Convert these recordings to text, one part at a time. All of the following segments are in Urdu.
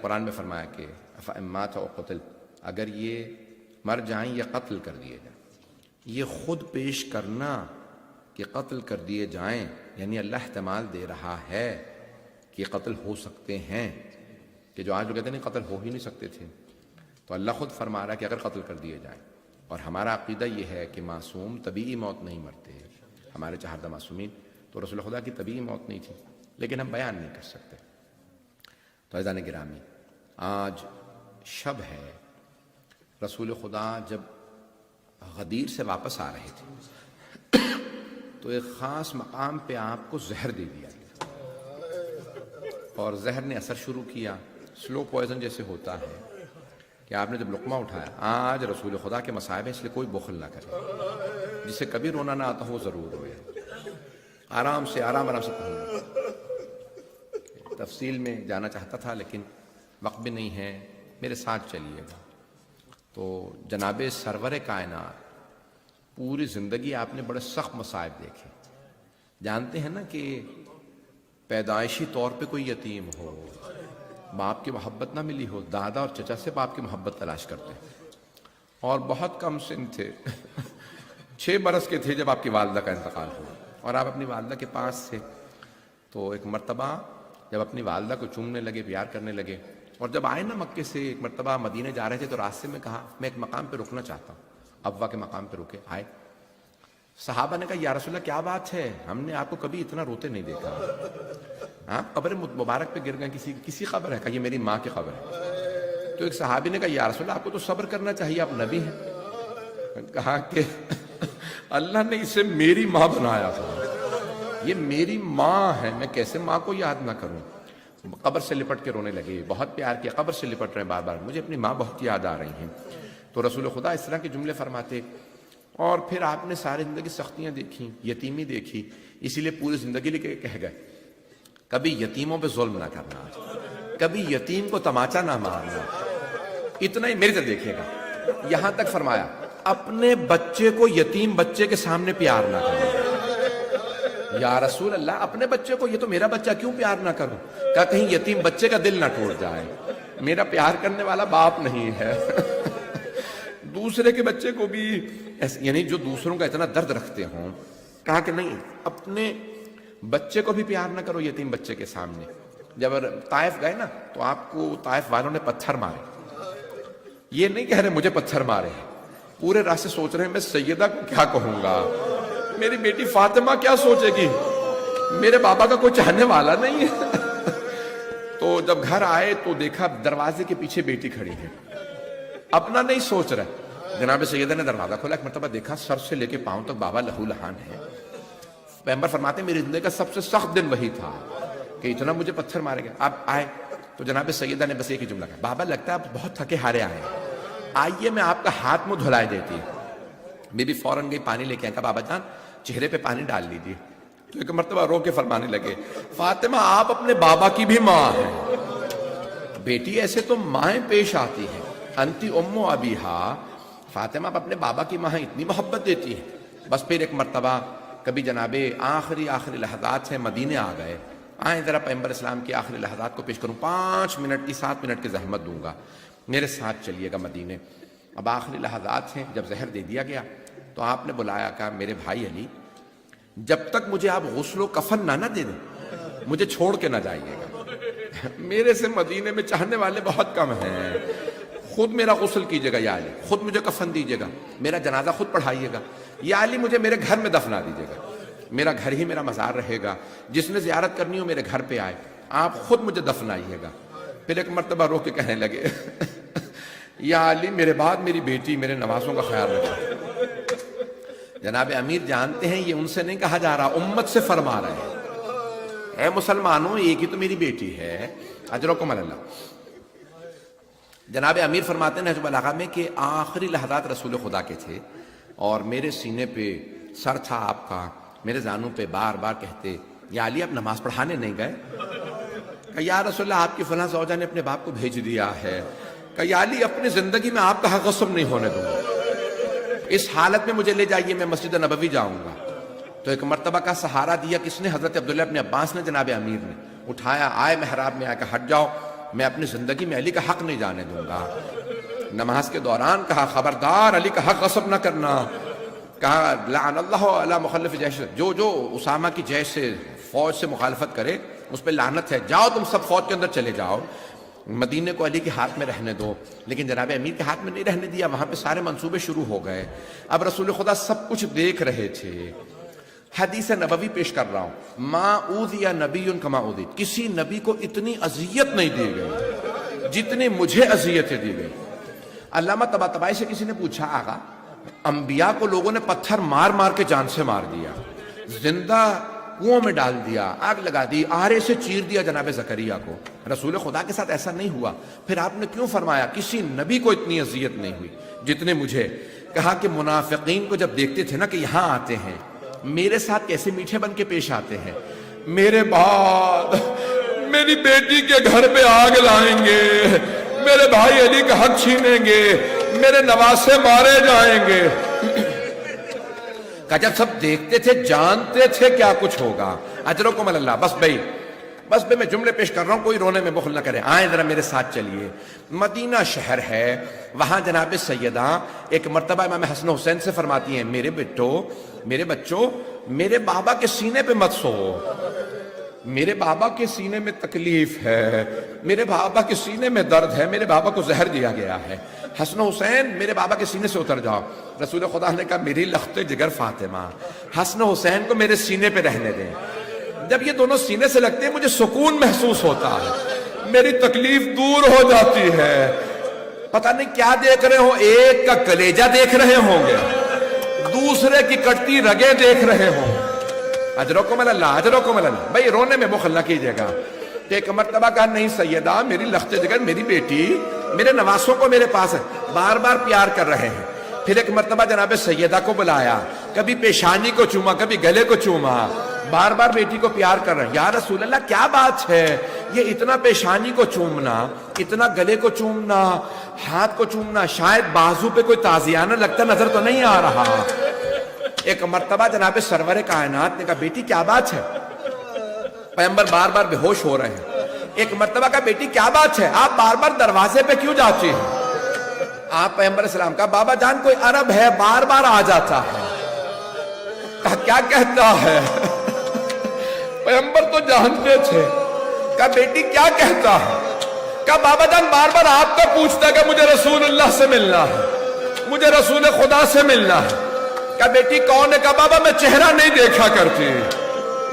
قرآن میں فرمایا کہ فَإِمَّاتَ أَوْ قُتِلَ، اگر یہ مر جائیں یا قتل کر دیے جائیں. یہ خود پیش کرنا کہ قتل کر دیے جائیں، یعنی اللہ احتمال دے رہا ہے کہ قتل ہو سکتے ہیں، کہ جو آج لوگ کہتے ہیں قتل ہو ہی نہیں سکتے تھے، تو اللہ خود فرما رہا ہے کہ اگر قتل کر دیے جائیں. اور ہمارا عقیدہ یہ ہے کہ معصوم طبیعی موت نہیں مرتے. ہمارے چہردہ معصومین تو رسول خدا کی طبیعی موت نہیں تھی، لیکن ہم بیان نہیں کر سکتے. تو عزیزان گرامی، آج شب ہے. رسول خدا جب غدیر سے واپس آ رہے تھے تو ایک خاص مقام پہ آپ کو زہر دے دیا گیا، اور زہر نے اثر شروع کیا. سلو پوائزن جیسے ہوتا ہے کہ آپ نے جب لقمہ اٹھایا. آج رسول خدا کے مصائب ہیں، اس لیے کوئی بخل نہ کرے. جسے کبھی رونا نہ آتا ہو ضرور روئے. آرام سے پڑھنا. تفصیل میں جانا چاہتا تھا لیکن وقت بھی نہیں ہے، میرے ساتھ چلیے گا. تو جناب سرور کائنات، پوری زندگی آپ نے بڑے سخت مصائب دیکھے. جانتے ہیں نا کہ پیدائشی طور پہ کوئی یتیم ہو، باپ کی محبت نہ ملی ہو، دادا اور چچا سے باپ کی محبت تلاش کرتے ہیں. اور بہت کم سن تھے 6 برس کے تھے جب آپ کی والدہ کا انتقال ہوا، اور آپ اپنی والدہ کے پاس تھے. تو ایک مرتبہ جب اپنی والدہ کو چومنے لگے، پیار کرنے لگے، اور جب آئے نا مکے سے ایک مرتبہ مدینے جا رہے تھے تو راستے میں کہا میں ایک مقام پہ رکنا چاہتا ہوں. ابوا کے مقام پہ رکے. آئے صحابہ نے کہا یا رسول اللہ کیا بات ہے، ہم نے آپ کو کبھی اتنا روتے نہیں دیکھا. ہاں قبر مبارک پہ گر گئے، کسی قبر ہے؟ کہا یہ میری ماں کی قبر ہے. تو ایک صحابی نے کہا یا رسول اللہ آپ کو تو صبر کرنا چاہیے، آپ نبی ہیں. کہا کہ اللہ نے اسے میری ماں بنایا تھا، یہ میری ماں ہے، میں کیسے ماں کو یاد نہ کروں. قبر سے لپٹ کے رونے لگے. بہت پیار کیا، قبر سے لپٹ رہے ہیں بار بار، مجھے اپنی ماں بہت یاد آ رہی ہیں. تو رسول خدا اس طرح کے جملے فرماتے. اور پھر آپ نے ساری زندگی سختیاں دیکھی، یتیمی دیکھی، اسی لیے پوری زندگی لے کے کہہ گئے کبھی یتیموں پہ ظلم نہ کرنا، کبھی یتیم کو تماچا نہ مارنا. اتنا ہی میرے سے دیکھیے گا. یہاں تک فرمایا اپنے بچے کو یتیم بچے کے سامنے پیار نہ کرنا. یا رسول اللہ اپنے بچے کو، یہ تو میرا بچہ، کیوں پیار نہ کروں؟ کہا کہیں یتیم بچے کا دل نہ ٹوٹ جائے. میرا پیار کرنے والا باپ نہیں ہے. دوسرے کے بچے کو بھی یعنی جو دوسروں کا اتنا درد رکھتے ہوں، کہا کہ نہیں اپنے بچے کو بھی پیار نہ کرو یتیم بچے کے سامنے. جب طائف گئے نا تو آپ کو طائف والوں نے پتھر مارے. یہ نہیں کہہ رہے مجھے پتھر مارے، پورے راستے سوچ رہے ہیں میں سیدہ کو کیا کہوں گا، میری بیٹی فاطمہ کیا سوچے گی، میرے بابا کا کوئی چاہنے والا نہیں ہے. تو جب گھر آئے تو دیکھا دروازے کے پیچھے بیٹی کھڑی ہے، اپنا نہیں سوچ رہا. جناب سیدہ نے دروازہ کھولا، ایک مرتبہ دیکھا سر سے لے کے پاؤں تک بابا لہو لہان ہے. پیغمبر فرماتے ہیں میری زندگی کا سب سے سخت دن وہی تھا کہ اتنا مجھے پتھر مارے گئے. آپ آئے تو جناب سیدہ نے بس ایک ہی جملہ کہا، بابا لگتا ہے آپ بہت تھکے ہارے آئے ہیں، آئیے میں آپ کا ہاتھ منہ دھلائے دیتی. بی بی فوراً گئی، پانی لے کے آئے. کہا بابا جان چہرے پہ پانی ڈال لیجیے. تو ایک مرتبہ رو کے فرمانے لگے فاطمہ آپ اپنے بابا کی بھی ماں ہیں. بیٹی ایسے تو مائیں پیش آتی ہیں، انتی ام ابیہا، فاطمہ آپ اپنے بابا کی ماں ہیں، اتنی محبت دیتی ہیں. بس پھر ایک مرتبہ کبھی جناب آخری لحظات ہیں، مدینے آ گئے. آئیں ذرا پیغمبر اسلام کی آخری لحظات کو پیش کروں، 5 منٹ کی 7 منٹ کی زحمت دوں گا، میرے ساتھ چلیے گا مدینے. اب آخری لحظات ہیں، جب زہر دے دیا گیا تو آپ نے بلایا، کہا میرے بھائی علی جب تک مجھے آپ غسل و کفن نہ دے دیں مجھے چھوڑ کے نہ جائیے گا. میرے سے مدینے میں چاہنے والے بہت کم ہیں. خود میرا غسل کیجیے گا یا علی، خود مجھے کفن دیجیے گا، میرا جنازہ خود پڑھائیے گا، یا علی مجھے میرے گھر میں دفنا دیجیے گا، میرا گھر ہی میرا مزار رہے گا، جس نے زیارت کرنی ہو میرے گھر پہ آئے، آپ خود مجھے دفنائیے گا. پھر ایک مرتبہ رو کے کہنے لگے یا علی میرے بعد میری بیٹی میرے نوازوں کا خیال رکھے. جناب امیر جانتے ہیں یہ ان سے نہیں کہا جا رہا، امت سے فرما رہے ہیں. اے مسلمانوں ایک ہی تو میری بیٹی ہے، اجرکم اللہ. جناب امیر فرماتے ہیں نہج البلاغہ میں کہ آخری لحظات رسول خدا کے تھے اور میرے سینے پہ سر تھا آپ کا، میرے زانوں پہ بار بار کہتے یا علی آپ نماز پڑھانے نہیں گئے؟ کہ یا رسول اللہ آپ کی فلاں زوجہ نے اپنے باپ کو بھیج دیا ہے. کہ یا علی اپنی زندگی میں آپ کا حق غصب نہیں ہونے دوں گا، اس حالت میں مجھے لے جائیے، میں مسجد نبوی جاؤں گا. تو ایک مرتبہ کا سہارا دیا کس نے؟ حضرت عبداللہ ابن عباس نے. جناب امیر نے اٹھایا، آئے محراب میں آ کے ہٹ جاؤ، میں اپنی زندگی میں علی کا حق نہیں جانے دوں گا. نماز کے دوران کہا خبردار علی کا حق غصب نہ کرنا. کہا لعن اللہ علی مخلف جیش، جو اسامہ کی جیش سے فوج سے مخالفت کرے اس پہ لعنت ہے. جاؤ تم سب فوج کے اندر چلے جاؤ، مدینے کو علی کے ہاتھ میں رہنے دو. لیکن جناب امیر کے ہاتھ میں نہیں رہنے دیا، وہاں پہ سارے منصوبے شروع ہو گئے. اب رسول خدا سب کچھ دیکھ رہے تھے. حدیث نبوی پیش کر رہا ہوں، ما اوذی نبی کما اوذی، کسی نبی کو اتنی اذیت نہیں دی گئی جتنی مجھے اذیتیں دی گئی. علامہ طباطبائی سے کسی نے پوچھا آقا انبیاء کو لوگوں نے پتھر مار مار کے جان سے مار دیا، زندہ کنووں میں ڈال دیا، آگ لگا دی، آرے سے چیر دیا جناب زکریا کو. رسول خدا کے ساتھ ایسا نہیں ہوا. پھر آپ نے کیوں فرمایا کسی نبی کو اتنی اذیت نہیں ہوئی جتنے مجھے؟ کہا کہ منافقین کو جب دیکھتے تھے نا کہ یہاں آتے ہیں میرے ساتھ کیسے میٹھے بن کے پیش آتے ہیں، میرے بعد میری بیٹی کے گھر پہ آگ لائیں گے، میرے بھائی علی کا حق چھینیں گے، میرے نواسے مارے جائیں گے. کہ جب سب دیکھتے تھے جانتے تھے کیا کچھ ہوگا. اجرکم اللہ. بس بھائی میں جملے پیش کر رہا ہوں، کوئی رونے میں بخل نہ کرے. آئیں ذرا میرے ساتھ چلیے. مدینہ شہر ہے، وہاں جناب سیدہ ایک مرتبہ امام حسن حسین سے فرماتی ہیں میرے بچوں میرے بابا کے سینے پہ مت سو، میرے بابا کے سینے میں تکلیف ہے، میرے بابا کے سینے میں درد ہے، میرے بابا کو زہر دیا گیا ہے. حسن حسین میرے بابا کے سینے سے اتر جاؤ. رسول خدا نے کہا میری لخت جگر فاطمہ، حسن حسین کو میرے سینے پہ رہنے دیں. جب یہ دونوں سینے سے لگتے ہیں مجھے سکون محسوس ہوتا ہے، میری تکلیف دور ہو جاتی ہے. پتہ نہیں کیا دیکھ رہے ہو، ایک کا کلیجہ دیکھ رہے ہوں گے، دوسرے کی کٹتی رگیں دیکھ رہے ہوں. اجرکم اللہ. بھائی رونے میں بخل نہ کیجیے گا. تو ایک مرتبہ کہا نہیں سیدہ میری لخت جگر، میری بیٹی میرے نواسوں کو میرے پاس ہے، بار بار پیار کر رہے ہیں. پھر ایک مرتبہ جناب سیدہ کو بلایا، کبھی پیشانی کو چوما کبھی گلے کو چوما، بار بار بیٹی کو پیار کر رہے ہیں. یا رسول اللہ کیا بات ہے، یہ اتنا پیشانی کو چومنا، اتنا گلے کو چومنا، ہاتھ کو چومنا، شاید بازو پہ کوئی تازیانہ لگتا نظر تو نہیں آ رہا. ایک مرتبہ جناب سرور کائنات نے کہا بیٹی کیا بات ہے؟ پیغمبر بار بار بے ہوش ہو رہے ہیں. ایک مرتبہ کہا بیٹی کیا بات ہے، آپ بار بار دروازے پہ کیوں جاتی ہیں؟ آپ پیغمبر اسلام کہا بابا جان کوئی عرب ہے بار بار آ جاتا ہے. کہا کیا کہتا ہے؟ پیغمبر تو جانتے تھے. کہا بیٹی کیا کہتا ہے؟ کہا بابا جان بار بار آپ کا پوچھتا ہے کہ مجھے رسول اللہ سے ملنا ہے، مجھے رسول خدا سے ملنا ہے. کہا بیٹی کون ہے؟ کہا بابا میں چہرہ نہیں دیکھا کرتی،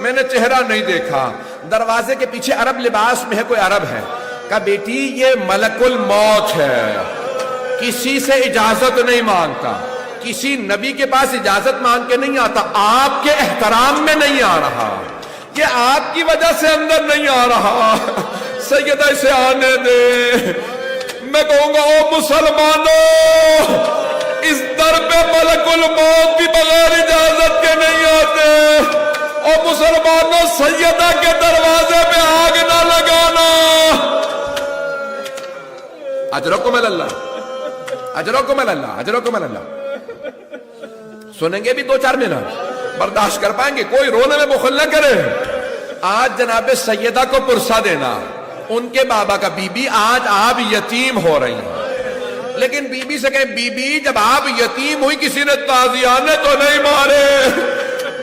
میں نے چہرہ نہیں دیکھا. دروازے کے پیچھے عرب لباس میں ہے، کوئی عرب ہے. کہا بیٹی یہ ملک الموت ہے، کسی سے اجازت نہیں مانگتا، کسی نبی کے پاس اجازت مانگ کے نہیں آتا، آپ کے احترام میں نہیں آ رہا، یہ آپ کی وجہ سے اندر نہیں آ رہا. سیدہ اسے آنے دے. میں کہوں گا او مسلمانوں، اس در پہ ملک الموت بھی بغیر اجازت کے نہیں آتے. اور مسلمانوں سیدہ کے دروازے پہ آگ نہ لگانا. اجرکم اللہ. سنیں گے بھی 2-4 منٹ، برداشت کر پائیں گے؟ کوئی رونے میں بخل نہ کرے. آج جناب سیدہ کو پرسہ دینا، ان کے بابا کا بی بی آج آپ یتیم ہو رہی ہیں، لیکن بی بی سے کہیں بی بی جب آپ یتیم ہوئی کسی نے تازیانے تو نہیں مارے؟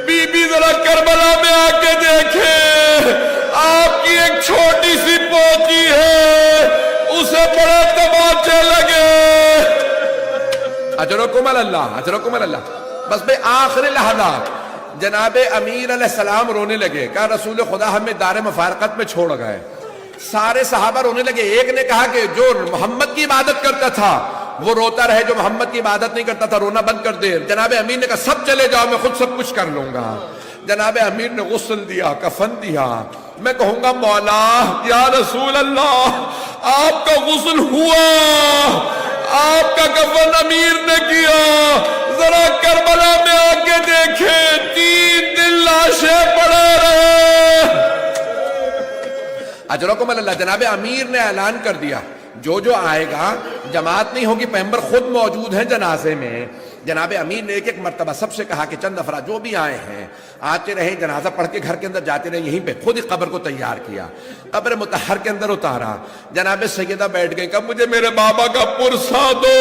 بی بی ذرا کربلا میں آ کے دیکھیں، آپ کی ایک چھوٹی سی پوتی ہے، اسے بڑے تماچے لگے. اجرکم اللہ. بس بے آخری لحظات جناب امیر علیہ السلام رونے لگے. کہا رسول خدا ہمیں دار مفارقت میں چھوڑ گئے. سارے صحابہ رونے لگے. ایک نے کہا کہ جو محمد کی عبادت کرتا تھا وہ روتا رہے، جو محمد کی عبادت نہیں کرتا تھا رونا بند کر دے. جناب امیر نے کہا سب چلے جاؤ، میں خود سب کچھ کر لوں گا. جناب امیر نے غسل دیا، کفن دیا. میں کہوں گا مولا یا رسول اللہ آپ کا غسل ہوا، آپ کا کفن امیر نے کیا، ذرا کربلا میں آ کے دیکھیں 3 دن لاشیں پڑے رہے. اجرکم اللہ. جناب امیر نے اعلان کر دیا جو آئے گا، جماعت نہیں ہوگی، پیغمبر خود موجود ہیں جنازے میں، جناب امیر نے ایک ایک مرتبہ سب سے کہا کہ چند افراد جو بھی آئے ہیں آتے رہیں، جنازہ پڑھ کے گھر کے اندر جاتے رہیں، یہیں پہ خود ہی قبر کو تیار کیا، قبر مطہر کے اندر اتارا۔ جناب سیدہ بیٹھ گئی، کہا مجھے میرے بابا کا پرسہ دو،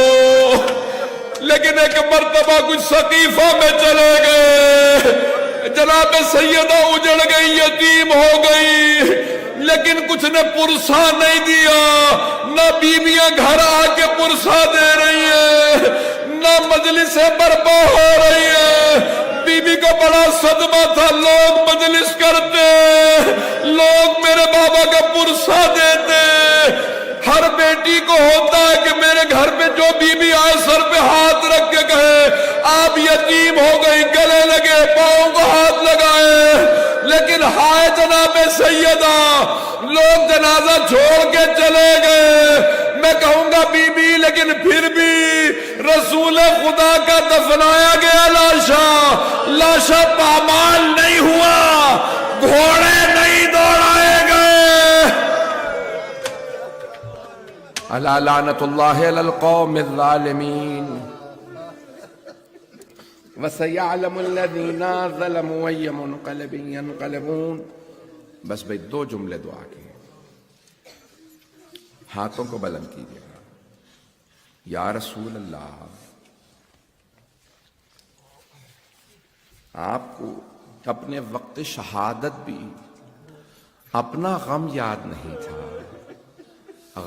لیکن ایک مرتبہ کچھ سقیفہ میں چلے گئے، جناب سیدہ اجڑ گئی، یتیم ہو گئی، لیکن کچھ نے پرسہ نہیں دیا، نہ بیویاں گھر آ کے پرسہ دے رہی ہیں، نہ مجلسیں برپا ہو رہی ہیں۔ بی بی کو بڑا صدمہ تھا، لوگ مجلس کرتے، لوگ میرے بابا کا پرسہ دیتے، ہر بیٹی کو ہوتا ہے کہ میرے گھر پہ جو بی بی آئے سر پہ ہاتھ رکھ کے کہے آپ یتیم ہو گئی، گلے لگے، پاؤں کو ہاتھ لگائے، لیکن ہائے جناب سیدہ لوگ جنازہ چھوڑ کے چلے گئے۔ میں کہوں گا بی بی لیکن پھر بھی رسول خدا کا دفنایا گیا لاشا پامال نہیں ہوا، گھوڑے نہیں دوڑائے گئے۔ الا لعنت اللہ علی القوم الظالمین وسيعلم الذين ظلموا أي منقلب ينقلبون۔ بس بھئی دو جملے دعا کے، ہاتھوں کو بلند کیجیے گا۔ یا رسول اللہ، آپ کو اپنے وقت شہادت بھی اپنا غم یاد نہیں تھا،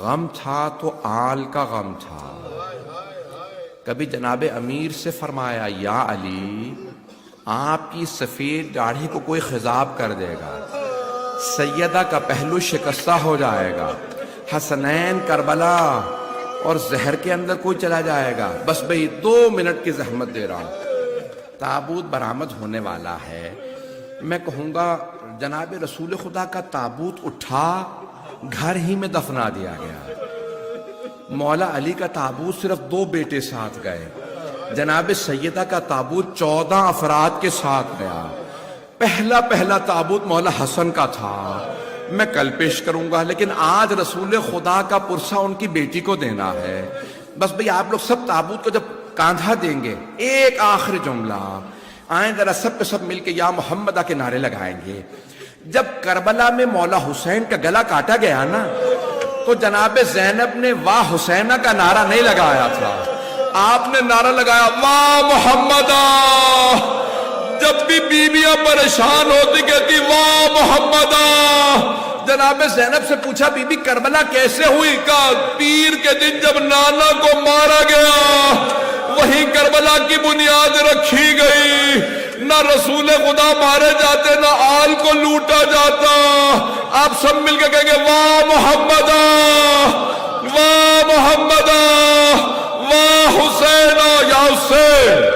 غم تھا تو آل کا غم تھا۔ کبھی جناب امیر سے فرمایا یا علی آپ کی سفید داڑھی کو کوئی خضاب کر دے گا، سیدہ کا پہلو شکستہ ہو جائے گا، حسنین کربلا اور زہر کے اندر کوئی چلا جائے گا، بس بھئی 2 منٹ کی زحمت دے رہا ہوں۔ تابوت برآمد ہونے والا ہے، میں کہوں گا جناب رسول خدا کا تابوت اٹھا گھر ہی میں دفنا دیا گیا۔ مولا علی کا تابوت صرف 2 بیٹے ساتھ گئے، جناب سیدہ کا تابوت 14 افراد کے ساتھ گیا۔ پہلا تابوت مولا حسن کا تھا، میں کل پیش کروں گا، لیکن آج رسول خدا کا پرسہ ان کی بیٹی کو دینا ہے۔ بس بھئی آپ لوگ سب تابوت کو جب کاندھا دیں گے، ایک آخری جملہ آئیں ذرا سب کے سب مل کے یا محمدہ کے نعرے لگائیں گے۔ جب کربلا میں مولا حسین کا گلا کاٹا گیا نا، تو جناب زینب نے واہ حسینہ کا نعرہ نہیں لگایا تھا، آپ نے نعرہ لگایا واہ محمدہ۔ جب بھی بیویاں پریشان ہوتی کہتی واہ محمدہ۔ جناب زینب سے پوچھا بی بی کربلا کیسے ہوئی؟ کہا پیر کے دن جب نانا کو مارا گیا وہی کربلا کی بنیاد رکھی گئی، نہ رسول خدا مارے جاتے نہ آل کو لوٹا جاتا۔ آپ سب مل کے کہیں گے واہ محمدہ، واہ محمدہ، واہ حسین یا حسین۔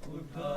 اٹھا